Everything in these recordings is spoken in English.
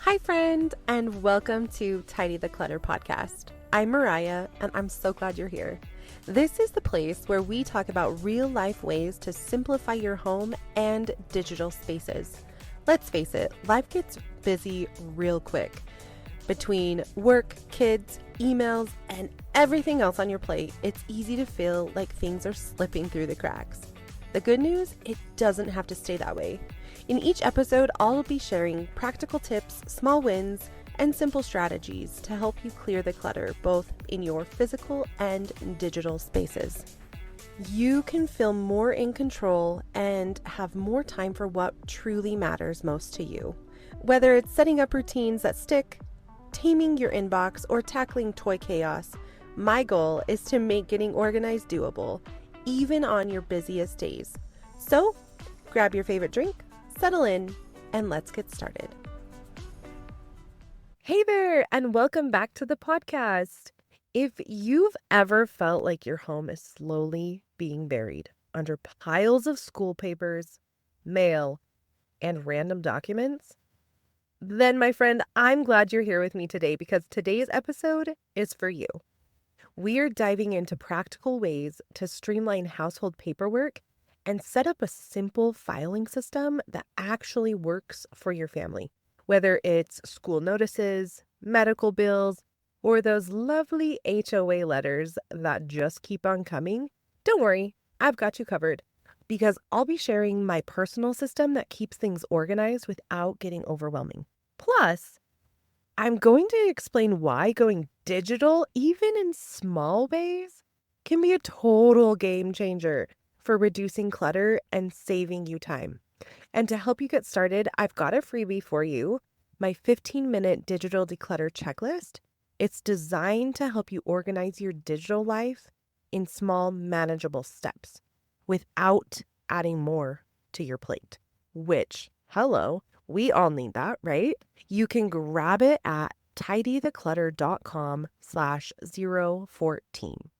Hi, friend, and welcome to Tidy the Clutter podcast. I'm Mariah, and I'm so glad you're here. This is the place where we talk about real-life ways to simplify your home and digital spaces. Let's face it, life gets busy real quick. Between work, kids, emails, and everything else on your plate, it's easy to feel like things are slipping through the cracks. The good news, it doesn't have to stay that way. In each episode, I'll be sharing practical tips, small wins, and simple strategies to help you clear the clutter, both in your physical and digital spaces. You can feel more in control and have more time for what truly matters most to you. Whether it's setting up routines that stick, taming your inbox, or tackling toy chaos, my goal is to make getting organized doable, even on your busiest days. So, grab your favorite drink, settle in, and let's get started. Hey there, and welcome back to the podcast. If you've ever felt like your home is slowly being buried under piles of school papers, mail, and random documents, then my friend, I'm glad you're here with me today because today's episode is for you. We are diving into practical ways to streamline household paperwork and set up a simple filing system that actually works for your family. Whether it's school notices, medical bills, or those lovely HOA letters that just keep on coming, don't worry, I've got you covered because I'll be sharing my personal system that keeps things organized without getting overwhelming. Plus, I'm going to explain why going digital, even in small ways, can be a total game changer for reducing clutter and saving you time. And to help you get started, I've got a freebie for you, my 15-minute digital declutter checklist. It's designed to help you organize your digital life in small, manageable steps without adding more to your plate, which, hello, we all need that, right? You can grab it at tidytheclutter.com/014.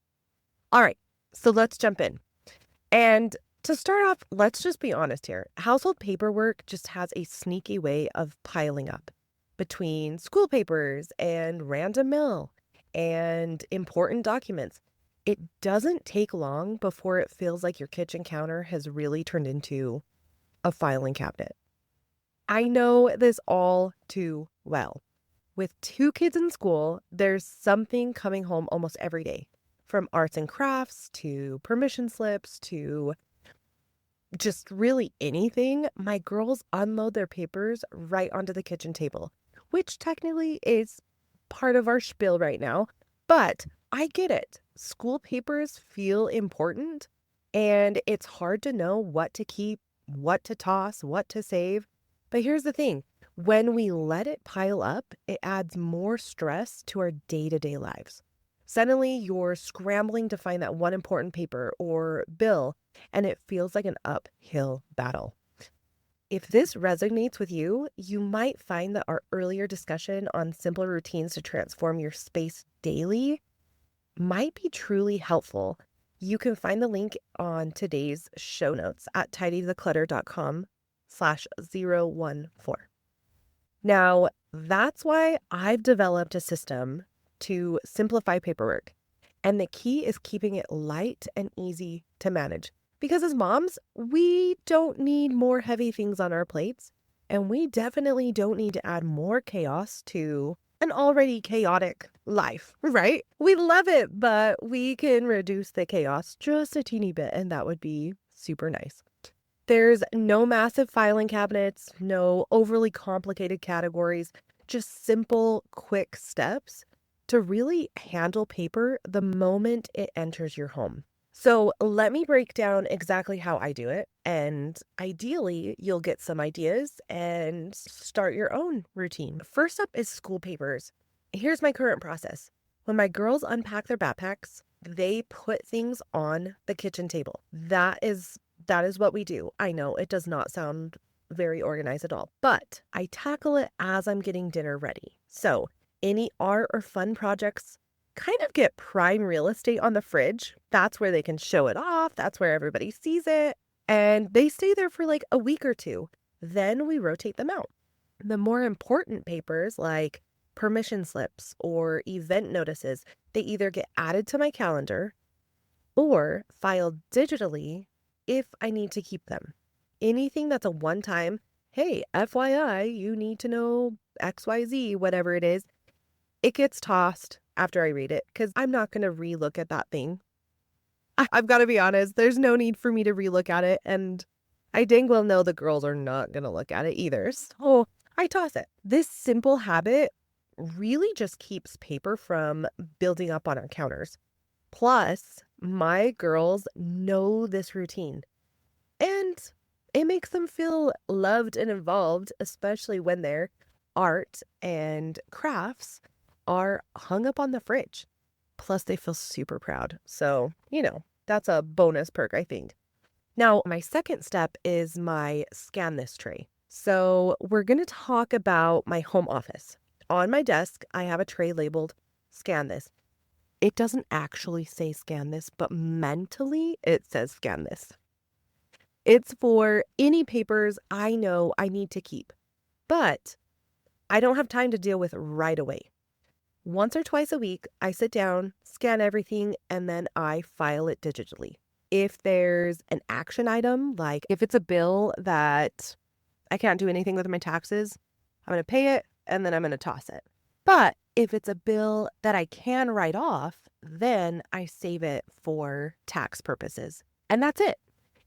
All right, so let's jump in. And to start off, let's just be honest here. Household paperwork just has a sneaky way of piling up between school papers and random mail and important documents. It doesn't take long before it feels like your kitchen counter has really turned into a filing cabinet. I know this all too well. With 2 kids in school, there's something coming home almost every day. From arts and crafts to permission slips to just really anything, my girls unload their papers right onto the kitchen table, which technically is part of our spiel right now. But I get it. School papers feel important, and it's hard to know what to keep, what to toss, what to save. But here's the thing. When we let it pile up, it adds more stress to our day-to-day lives. Suddenly, you're scrambling to find that one important paper or bill, and it feels like an uphill battle. If this resonates with you, you might find that our earlier discussion on simple routines to transform your space daily might be truly helpful. You can find the link on today's show notes at tidytheclutter.com/014. Now, that's why I've developed a system to simplify paperwork. And the key is keeping it light and easy to manage. Because as moms, we don't need more heavy things on our plates. And we definitely don't need to add more chaos to an already chaotic life, right? We love it, but we can reduce the chaos just a teeny bit, and that would be super nice. There's no massive filing cabinets, no overly complicated categories, just simple, quick steps to really handle paper the moment it enters your home. So let me break down exactly how I do it, and ideally you'll get some ideas and start your own routine. First up is school papers. Here's my current process. When my girls unpack their backpacks, they put things on the kitchen table. That is what we do. I know it does not sound very organized at all, but I tackle it as I'm getting dinner ready. So any art or fun projects kind of get prime real estate on the fridge. That's where they can show it off. That's where everybody sees it. And they stay there for like a week or two. Then we rotate them out. The more important papers like permission slips or event notices, they either get added to my calendar or filed digitally if I need to keep them. Anything that's a one time, hey, FYI, you need to know XYZ, whatever it is, it gets tossed after I read it because I'm not going to relook at that thing. I've got to be honest, there's no need for me to relook at it. And I dang well know the girls are not going to look at it either. So I toss it. This simple habit really just keeps paper from building up on our counters. Plus, my girls know this routine and it makes them feel loved and involved, especially when their art and crafts are hung up on the fridge. Plus, they feel super proud. So, that's a bonus perk, I think. Now, my second step is my scan this tray. So, we're going to talk about my home office. On my desk, I have a tray labeled scan this. It doesn't actually say scan this, but mentally it says scan this. It's for any papers I know I need to keep, but I don't have time to deal with right away. Once or twice a week, I sit down, scan everything, and then I file it digitally. If there's an action item, like if it's a bill that I can't do anything with my taxes, I'm going to pay it and then I'm going to toss it. But if it's a bill that I can write off, then I save it for tax purposes. And that's it.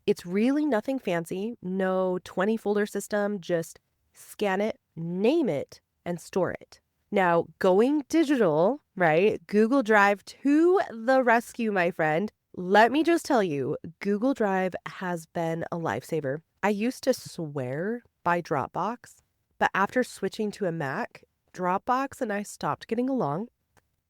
It's really nothing fancy, no 20 folder system, just scan it, name it, and store it. Now, going digital, right? Google Drive to the rescue, my friend. Let me just tell you, Google Drive has been a lifesaver. I used to swear by Dropbox, but after switching to a Mac, Dropbox and I stopped getting along.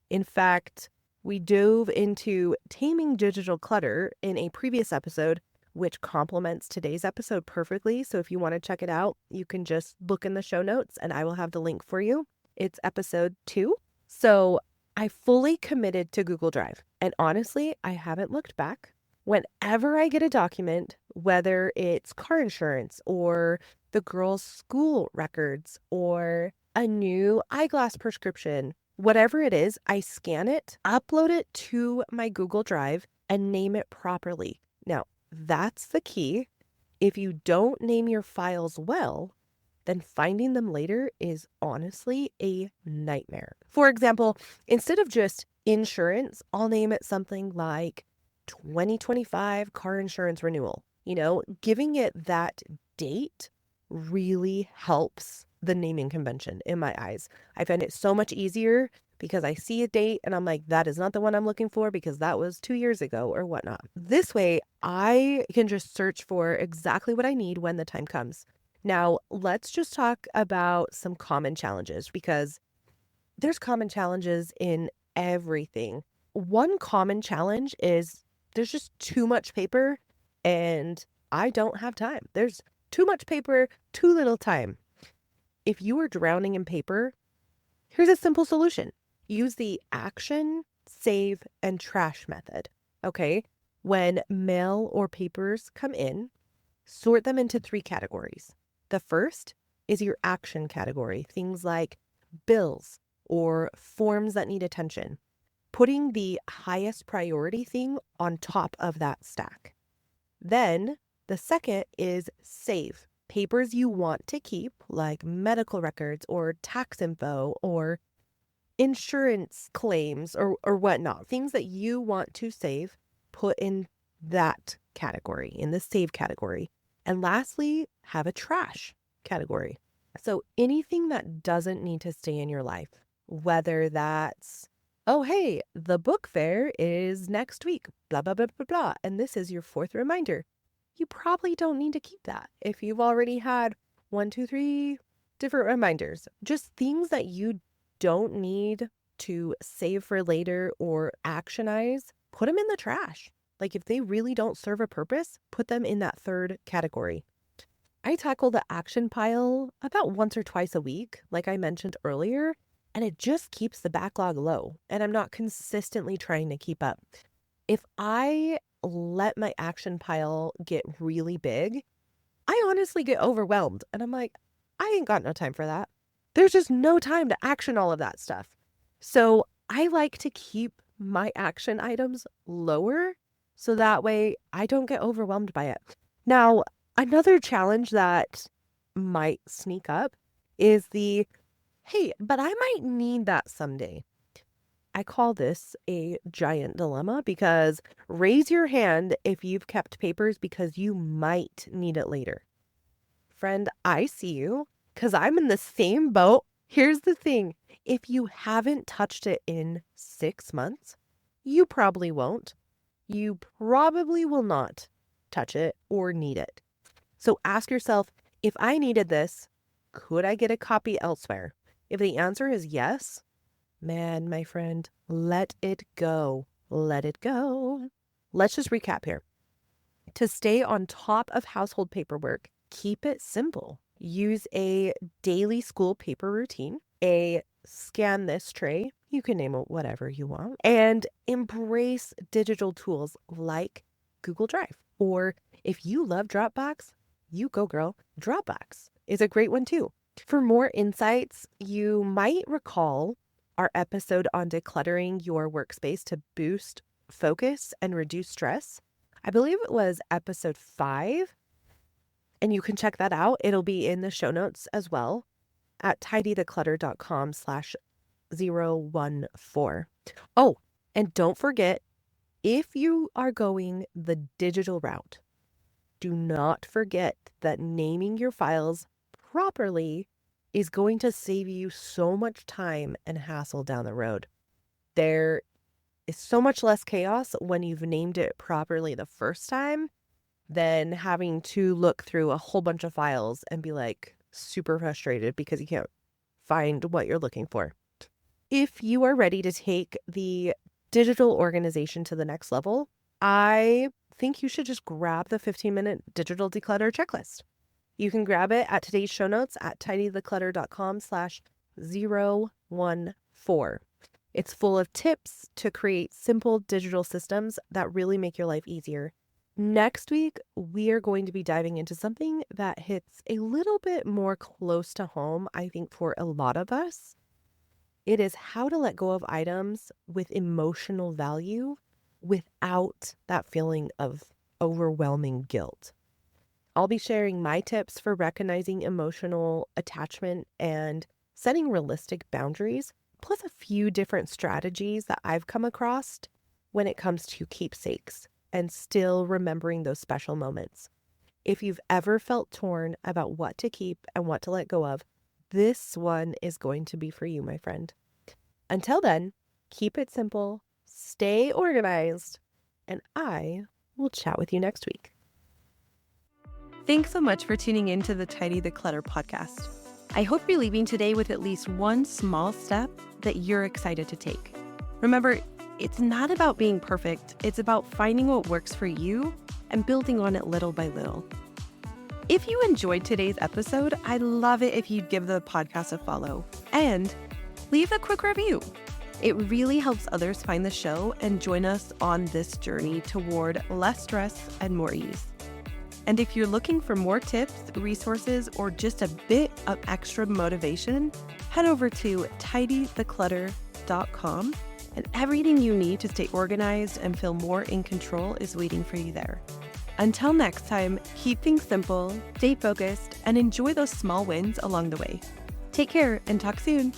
In fact, we dove into taming digital clutter in a previous episode, which complements today's episode perfectly. So if you want to check it out, you can just look in the show notes and I will have the link for you. It's episode 2. So I fully committed to Google Drive. And honestly, I haven't looked back. Whenever I get a document, whether it's car insurance or the girls' school records or a new eyeglass prescription, whatever it is, I scan it, upload it to my Google Drive, and name it properly. Now, that's the key. If you don't name your files well, then finding them later is honestly a nightmare. For example, instead of just insurance, I'll name it something like 2025 car insurance renewal. Giving it that date really helps the naming convention in my eyes. I find it so much easier because I see a date and I'm like, that is not the one I'm looking for because that was 2 years ago or whatnot. This way, I can just search for exactly what I need when the time comes. Now, let's just talk about some common challenges because there's common challenges in everything. One common challenge is there's just too much paper and I don't have time. There's too much paper, too little time. If you are drowning in paper, here's a simple solution. Use the action, save, and trash method. Okay? When mail or papers come in, sort them into 3 categories. The first is your action category, things like bills or forms that need attention, putting the highest priority thing on top of that stack. Then the second is save, papers you want to keep, like medical records or tax info or insurance claims or whatnot, things that you want to save, put in that category, in the save category. And lastly, have a trash category. So anything that doesn't need to stay in your life, whether that's, oh, hey, the book fair is next week, blah, blah, blah, blah, blah. And this is your 4th reminder. You probably don't need to keep that if you've already had 1, 2, 3 different reminders. Just things that you don't need to save for later or actionize, put them in the trash. Like if they really don't serve a purpose, put them in that 3rd category. I tackle the action pile about once or twice a week, like I mentioned earlier, and it just keeps the backlog low, and I'm not consistently trying to keep up. If I let my action pile get really big, I honestly get overwhelmed, and I'm like, I ain't got no time for that. There's just no time to action all of that stuff. So I like to keep my action items lower so that way I don't get overwhelmed by it. Now, another challenge that might sneak up is the, hey, but I might need that someday. I call this a giant dilemma because raise your hand if you've kept papers because you might need it later. Friend, I see you because I'm in the same boat. Here's the thing. If you haven't touched it in 6 months, you probably won't. You probably will not touch it or need it. So ask yourself, if I needed this, could I get a copy elsewhere? If the answer is yes, man, my friend, let it go. Let it go. Let's just recap here. To stay on top of household paperwork, keep it simple. Use a daily school paper routine, a scan this tray, you can name it whatever you want, and embrace digital tools like Google Drive. Or if you love Dropbox, you go girl, Dropbox is a great one too. For more insights, you might recall our episode on decluttering your workspace to boost focus and reduce stress. I believe it was episode 5, and you can check that out. It'll be in the show notes as well at tidytheclutter.com/014. Oh, and don't forget, if you are going the digital route, do not forget that naming your files properly is going to save you so much time and hassle down the road. There is so much less chaos when you've named it properly the first time than having to look through a whole bunch of files and be like super frustrated because you can't find what you're looking for. If you are ready to take the digital organization to the next level, I think you should just grab the 15-minute digital declutter checklist. You can grab it at today's show notes at tidytheclutter.com/014. It's full of tips to create simple digital systems that really make your life easier. Next week, we are going to be diving into something that hits a little bit more close to home, I think, for a lot of us. It is how to let go of items with emotional value without that feeling of overwhelming guilt. I'll be sharing my tips for recognizing emotional attachment and setting realistic boundaries, plus a few different strategies that I've come across when it comes to keepsakes and still remembering those special moments. If you've ever felt torn about what to keep and what to let go of, this one is going to be for you, my friend. Until then, keep it simple, stay organized, and I will chat with you next week. Thanks so much for tuning in to the Tidy the Clutter podcast. I hope you're leaving today with at least one small step that you're excited to take. Remember, it's not about being perfect. It's about finding what works for you and building on it little by little. If you enjoyed today's episode, I'd love it if you'd give the podcast a follow and leave a quick review. It really helps others find the show and join us on this journey toward less stress and more ease. And if you're looking for more tips, resources, or just a bit of extra motivation, head over to tidytheclutter.com, and everything you need to stay organized and feel more in control is waiting for you there. Until next time, keep things simple, stay focused, and enjoy those small wins along the way. Take care and talk soon.